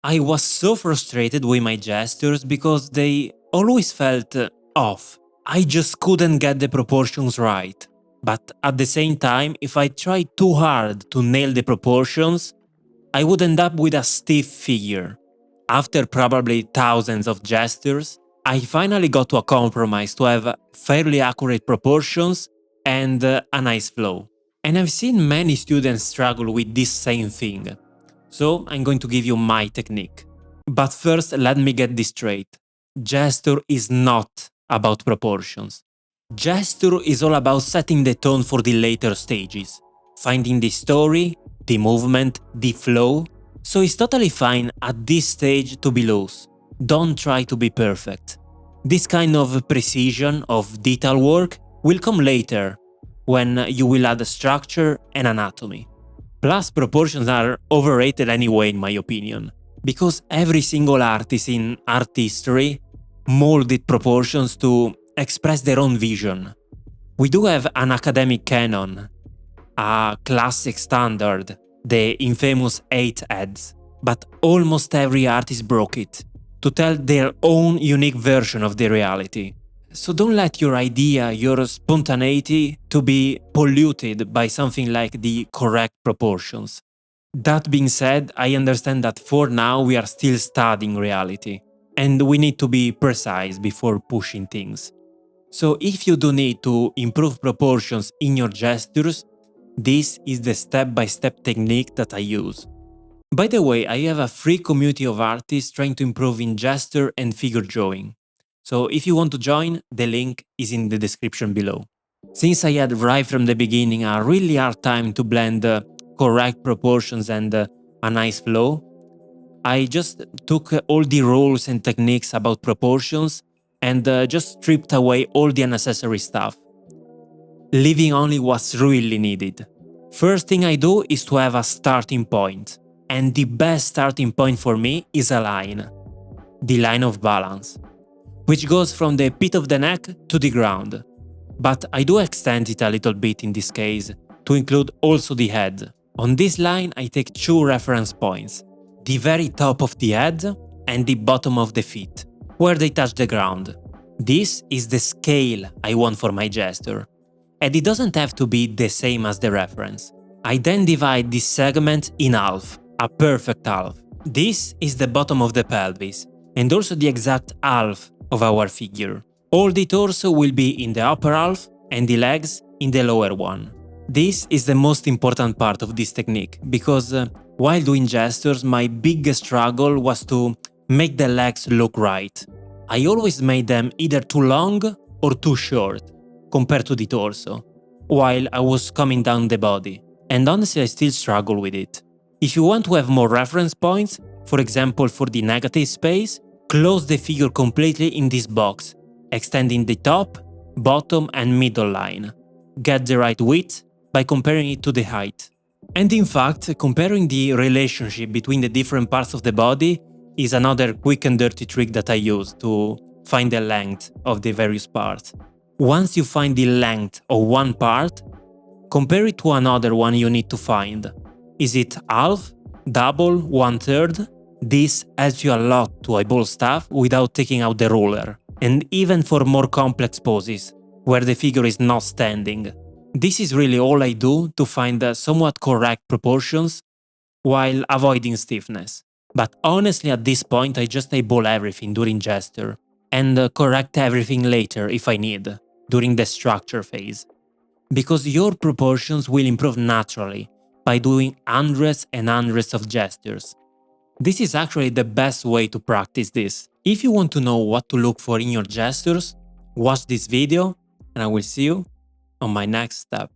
I was so frustrated with my gestures because they always felt off. I just couldn't get the proportions right. But at the same time, if I tried too hard to nail the proportions, I would end up with a stiff figure. After probably thousands of gestures, I finally got to a compromise to have fairly accurate proportions and a nice flow. And I've seen many students struggle with this same thing. So I'm going to give you my technique. But first, let me get this straight. Gesture is not about proportions. Gesture is all about setting the tone for the later stages, finding the story, the movement, the flow. So it's totally fine at this stage to be loose. Don't try to be perfect. This kind of precision of detail work will come later, when you will add structure and anatomy. Plus, proportions are overrated anyway in my opinion, because every single artist in art history molded proportions to express their own vision. We do have an academic canon, a classic standard, the infamous 8 heads, but almost every artist broke it to tell their own unique version of the reality. So don't let your idea, your spontaneity to be polluted by something like the correct proportions. That being said, I understand that for now we are still studying reality, and we need to be precise before pushing things. So if you do need to improve proportions in your gestures, this is the step-by-step technique that I use. By the way, I have a free community of artists trying to improve in gesture and figure drawing. So if you want to join, the link is in the description below. Since I had right from the beginning a really hard time to blend correct proportions and a nice flow, I just took all the rules and techniques about proportions and just stripped away all the unnecessary stuff, leaving only what's really needed. First thing I do is to have a starting point, and the best starting point for me is a line, the line of balance, which goes from the pit of the neck to the ground. But I do extend it a little bit in this case, to include also the head. On this line I take two reference points, the very top of the head and the bottom of the feet, where they touch the ground. This is the scale I want for my gesture, and it doesn't have to be the same as the reference. I then divide this segment in half, a perfect half. This is the bottom of the pelvis, and also the exact half of our figure. All the torso will be in the upper half and the legs in the lower one. This is the most important part of this technique, because while doing gestures, my biggest struggle was to make the legs look right. I always made them either too long or too short compared to the torso, while I was coming down the body, and honestly I still struggle with it. If you want to have more reference points, for example for the negative space, close the figure completely in this box, extending the top, bottom and middle line. Get the right width by comparing it to the height. And in fact, comparing the relationship between the different parts of the body is another quick and dirty trick that I use to find the length of the various parts. Once you find the length of one part, compare it to another one you need to find. Is it half, double, 1/3? This helps you a lot to eyeball stuff without taking out the ruler, and even for more complex poses, where the figure is not standing. This is really all I do to find somewhat correct proportions while avoiding stiffness. But honestly at this point I just eyeball everything during gesture, and correct everything later if I need, during the structure phase. Because your proportions will improve naturally by doing hundreds and hundreds of gestures. This is actually the best way to practice this. If you want to know what to look for in your gestures, watch this video and I will see you on my next step.